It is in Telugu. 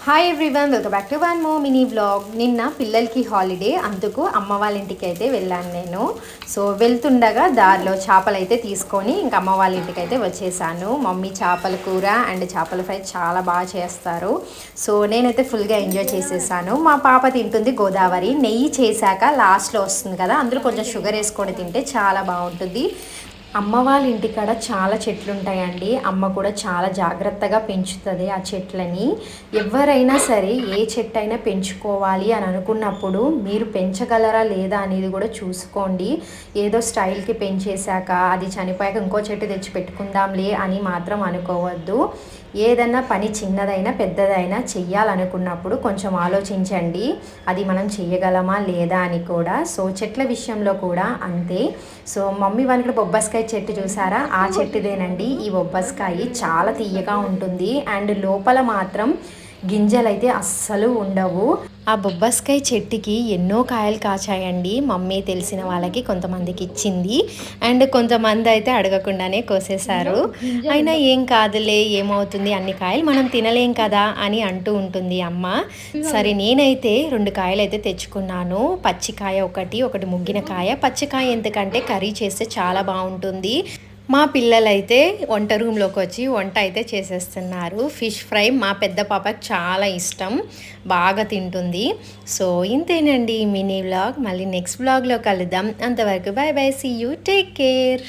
Hi everyone, welcome back to one more mini vlog. నిన్న పిల్లలకి హాలిడే, అందుకు అమ్మ వాళ్ళ ఇంటికి అయితే వెళ్ళాను నేను. సో వెళ్తుండగా దారిలో చేపలు అయితే తీసుకొని ఇంకా అమ్మ వాళ్ళ ఇంటికి అయితే వచ్చేసాను. మమ్మీ చేపల కూర అండ్ చేపల ఫ్రై చాలా బాగా చేస్తారు. సో నేనైతే ఫుల్గా ఎంజాయ్ చేసేసాను. మా పాప తింటుంది గోదావరి. నెయ్యి చేశాక లాస్ట్లో వస్తుంది కదా, అందులో కొంచెం షుగర్ వేసుకొని తింటే చాలా బాగుంటుంది. అమ్మ వాళ్ళ ఇంటికాడ చాలా చెట్లు ఉంటాయండి. అమ్మ కూడా చాలా జాగ్రత్తగా పెంచుతుంది ఆ చెట్లని. ఎవరైనా సరే ఏ చెట్టు అయినా పెంచుకోవాలి అని అనుకున్నప్పుడు మీరు పెంచగలరా లేదా అనేది కూడా చూసుకోండి. ఏదో స్టైల్కి పెంచేశాక అది చనిపోయాక ఇంకో చెట్టు తెచ్చి పెట్టుకుందాంలే అని మాత్రం అనుకోవద్దు. ఏదన్నా పని చిన్నదైనా పెద్దదైనా చెయ్యాలనుకున్నప్పుడు కొంచెం ఆలోచించండి, అది మనం చెయ్యగలమా లేదా అని కూడా. సో చెట్ల విషయంలో కూడా అంతే. సో మమ్మీ వాళ్ళకి బొబ్బస్కాయ చెట్టు చూసారా, ఆ చెట్టుదేనండి ఈ బొబ్బస్కాయ. చాలా తీయగా ఉంటుంది అండ్ లోపల మాత్రం గింజలైతే అస్సలు ఉండవు. ఆ బొబ్బస్కాయ చెట్టుకి ఎన్నో కాయలు కాచాయండి. మమ్మీ తెలిసిన వాళ్ళకి కొంతమందికి ఇచ్చింది అండ్ కొంతమంది అయితే అడగకుండానే కోసేశారు. అయినా ఏం కాదులే, ఏమవుతుంది, అన్ని కాయలు మనం తినలేం కదా అని అంటూ ఉంటుంది అమ్మ. సరే నేనైతే 2 కాయలు అయితే తెచ్చుకున్నాను. పచ్చికాయ ఒకటి ముగ్గిన కాయ. పచ్చికాయ ఎందుకంటే కర్రీ చేస్తే చాలా బాగుంటుంది. మా పిల్లలైతే వంట రూమ్లోకి వచ్చి వంట అయితే చేసేస్తున్నారు. ఫిష్ ఫ్రై మా పెద్ద పాపకి చాలా ఇష్టం, బాగా తింటుంది. సో ఇంతేనండి మినీ వ్లాగ్. మళ్ళీ నెక్స్ట్ వ్లాగ్లో కలుద్దాం. అంతవరకు bye bye, see you, take care.